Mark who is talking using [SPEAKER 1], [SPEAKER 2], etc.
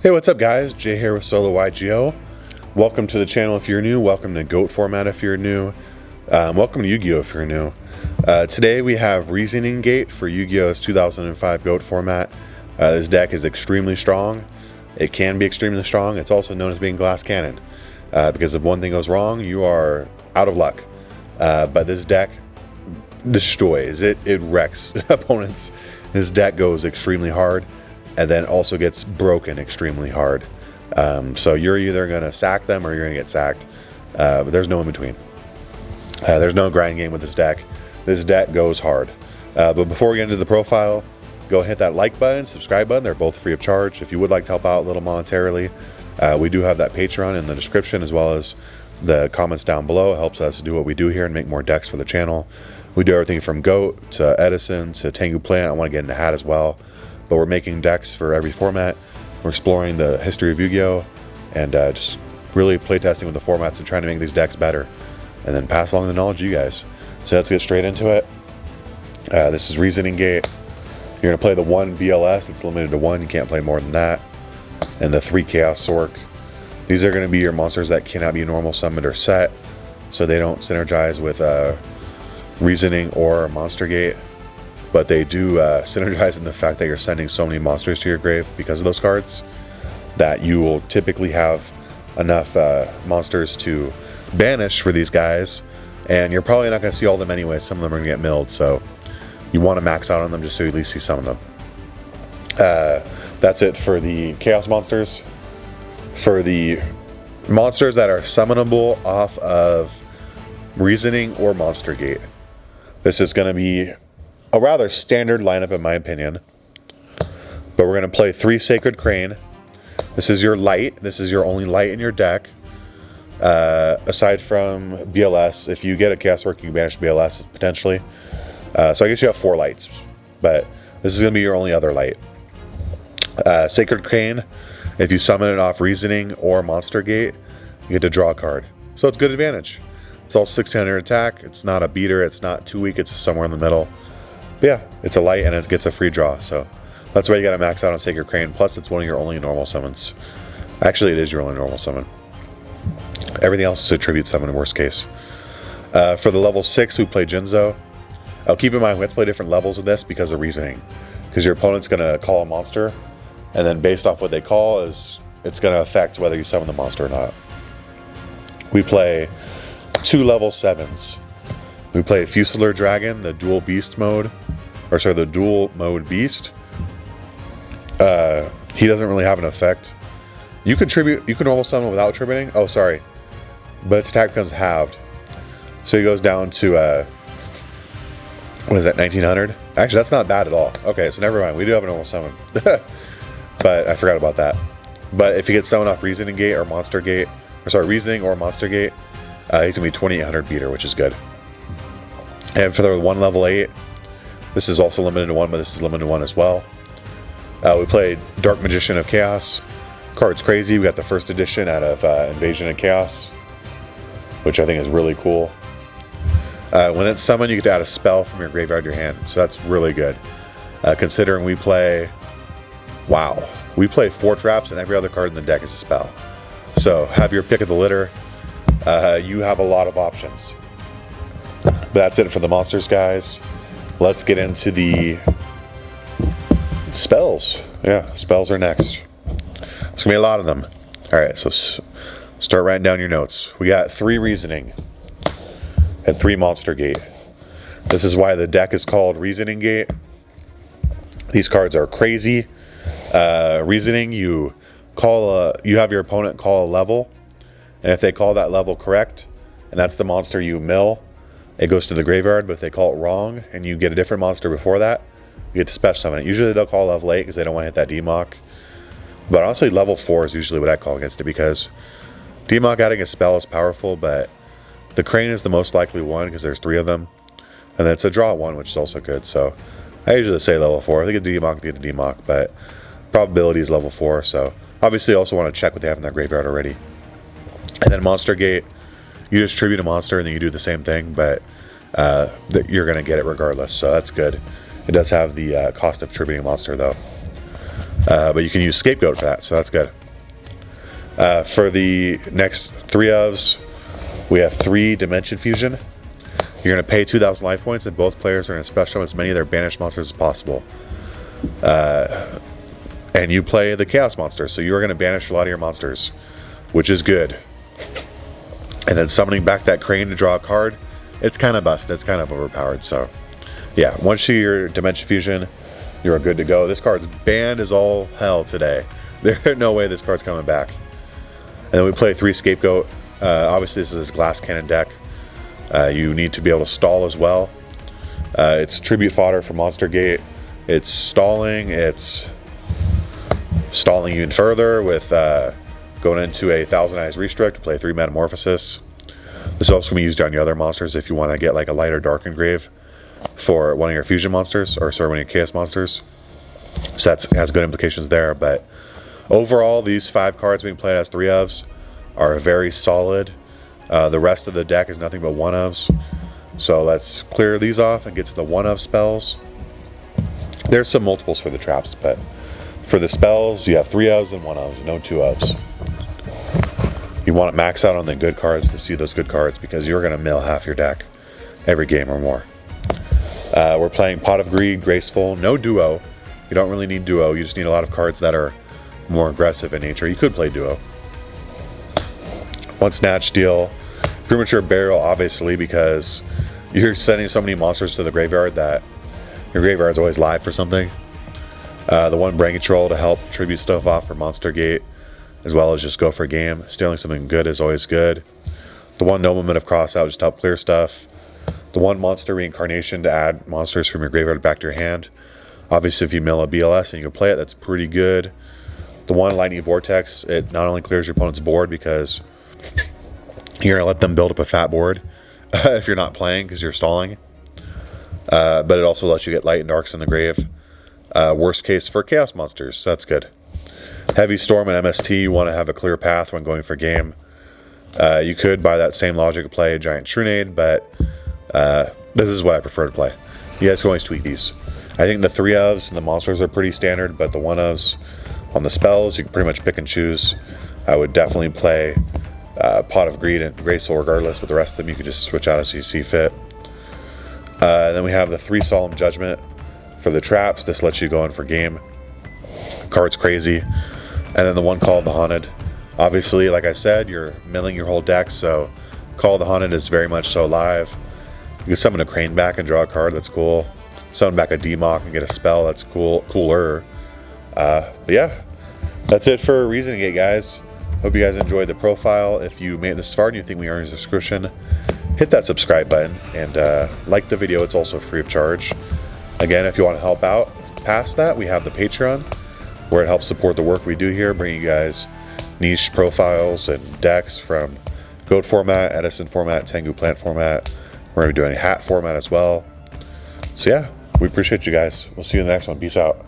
[SPEAKER 1] Hey, what's up guys? Jay here with Solo YGO. Welcome to the channel if you're new. Welcome to GOAT format if you're new. Welcome to Yu-Gi-Oh if you're new. Today we have Reasoning Gate for Yu-Gi-Oh's 2005 GOAT format. This deck is extremely strong. It can be extremely strong. It's also known as being glass cannon. Because if one thing goes wrong, you are out of luck. But this deck destroys. It wrecks opponents. This deck goes extremely hard, and then also gets broken extremely hard. So you're either going to sack them or you're going to get sacked. But there's no in between. There's no grind game with this deck. This deck goes hard. But before we get into the profile, go hit that like button, subscribe button. They're both free of charge. If you would like to help out a little monetarily, we do have that Patreon in the description as well as the comments down below. It helps us do what we do here and make more decks for the channel. We do everything from GOAT to Edison to Tengu Plant. I want to get into Hat as well. But we're making decks for every format. We're exploring the history of Yu-Gi-Oh! And just really playtesting with the formats and trying to make these decks better. And then pass along the knowledge to you guys. So let's get straight into it. This is Reasoning Gate. You're going to play the 1 BLS. It's limited to 1. You can't play more than that. And the 3 Chaos Sork. These are going to be your monsters that cannot be normal summoned or set. So they don't synergize with Reasoning or Monster Gate. But they do synergize in the fact that you're sending so many monsters to your grave because of those cards that you will typically have enough monsters to banish for these guys, and you're probably not going to see all of them anyway. Some of them are going to get milled, so you want to max out on them just so you at least see some of them. That's it for the Chaos monsters. For the monsters that are summonable off of Reasoning or Monster Gate, this is going to be a rather standard lineup in my opinion, but we're going to play 3 Sacred Crane. This is your light. This is your only light in your deck. Aside from BLS, if you get a Chaos Work, you can banish BLS potentially. So I guess you have 4 lights, but this is going to be your only other light. Sacred Crane, if you summon it off Reasoning or Monster Gate, you get to draw a card. So it's good advantage. It's all 1600 attack. It's not a beater. It's not too weak. It's somewhere in the middle. But yeah, it's a light and it gets a free draw. So that's why you got to max out on Sacred Crane. Plus, it's one of your only normal summons. Actually, it is your only normal summon. Everything else is a tribute summon in worst case. For the level 6, we play Jinzo. I'll keep in mind we have to play different levels of this because of Reasoning. Because your opponent's going to call a monster, and then based off what they call, it's going to affect whether you summon the monster or not. We play 2 level 7s. We play Fusilier Dragon, the dual beast mode. Or sorry, the dual mode beast. He doesn't really have an effect. You can normal summon without tributing. Oh, sorry. But its attack becomes halved. So he goes down to, what is that, 1900? Actually, that's not bad at all. Okay, so never mind. We do have a normal summon. But I forgot about that. But if you get summoned off Reasoning Gate or Monster Gate, or sorry, Reasoning or Monster Gate, he's going to be 2800 beater, which is good. And for the 1 level 8, this is also limited to 1, but this is limited to 1 as well. We played Dark Magician of Chaos. Card's crazy. We got the first edition out of Invasion of Chaos, which I think is really cool. When it's summoned, you get to add a spell from your graveyard to your hand, so that's really good. Considering we play 4 traps and every other card in the deck is a spell. So have your pick of the litter. You have a lot of options. But that's it for the monsters, guys. Let's get into the spells. Yeah, spells are next. There's going to be a lot of them. Alright, so start writing down your notes. We got 3 Reasoning and 3 Monster Gate. This is why the deck is called Reasoning Gate. These cards are crazy. Reasoning, you have your opponent call a level, and if they call that level correct, and that's the monster you mill, it goes to the graveyard. But if they call it wrong and you get a different monster before that, you get to special summon it. Usually they'll call level 8 because they don't want to hit that DMOC. But honestly, level 4 is usually what I call against it because DMOC adding a spell is powerful, but the Crane is the most likely one because there's 3 of them. And then it's a draw 1, which is also good. So I usually say level 4. If they get the DMOC, they get the DMOC, but probability is level 4. So obviously you also want to check what they have in their graveyard already. And then Monster Gate, you just tribute a monster and then you do the same thing, but you're going to get it regardless. So that's good. It does have the cost of tributing a monster though. But you can use Scapegoat for that, so that's good. For the next 3 ofs, we have 3 Dimension Fusion. You're going to pay 2,000 life points, and both players are going to special as many of their banished monsters as possible. And you play the Chaos Monster, so you're going to banish a lot of your monsters, which is good. And then summoning back that Crane to draw a card, it's kind of busted. It's kind of overpowered. So, yeah, once you're Dimension Fusion, you're good to go. This card's banned as all hell today. There's no way this card's coming back. And then we play 3 Scapegoat. Obviously, this is Glass Cannon deck. You need to be able to stall as well. It's tribute fodder for Monster Gate. It's stalling. It's stalling even further with going into a Thousand Eyes Restrict to play 3 Metamorphosis. This is also going to be used on your other monsters if you want to get like a light or dark engrave for one of your fusion monsters, or sorry, one of your chaos monsters. So that has good implications there. But overall, these 5 cards being played as 3 ofs are very solid. The rest of the deck is nothing but 1 ofs. So let's clear these off and get to the 1 of spells. There's some multiples for the traps, but for the spells, you have 3 ofs and 1 ofs, no 2 ofs. You want to max out on the good cards to see those good cards, because you're going to mill half your deck every game or more. We're playing Pot of Greed, Graceful, no duo. You don't really need duo, you just need a lot of cards that are more aggressive in nature. You could play duo. 1 Snatch Steal, Premature Burial, obviously, because you're sending so many monsters to the graveyard that your graveyard's always live for something. The 1 Brain Control to help tribute stuff off for Monster Gate, as well as just go for a game. Stealing something good is always good. The 1 Nobleman of Crossout just to help clear stuff. The 1 Monster Reincarnation to add monsters from your graveyard back to your hand. Obviously, if you mill a BLS and you can play it, that's pretty good. The 1 Lightning Vortex, it not only clears your opponent's board because you're going to let them build up a fat board if you're not playing because you're stalling, but it also lets you get light and darks in the grave. Worst case for chaos monsters, so that's good. Heavy Storm and MST, you want to have a clear path when going for game. You could, by that same logic, play a Giant Trunade, but this is what I prefer to play. You guys can always tweak these. I think the 3 ofs and the monsters are pretty standard, but the 1 ofs on the spells, you can pretty much pick and choose. I would definitely play Pot of Greed and Graceful regardless, but the rest of them you could just switch out as you see fit. Then we have the 3 Solemn Judgment for the traps. This lets you go in for game. Card's crazy. And then the 1 Call of the Haunted. Obviously, like I said, you're milling your whole deck, so Call of the Haunted is very much so live. You can summon a Crane back and draw a card, that's cool. Summon back a Demock and get a spell, that's cooler. But yeah, that's it for Reasoning Gate, guys. Hope you guys enjoyed the profile. If you made it this far and you think we earned a subscription, hit that subscribe button and like the video. It's also free of charge. Again, if you want to help out past that, we have the Patreon, where it helps support the work we do here, bringing you guys niche profiles and decks from Goat format, Edison format, Tengu Plant format. We're going to be doing hat format as well. So yeah, we appreciate you guys. We'll see you in the next one. Peace out.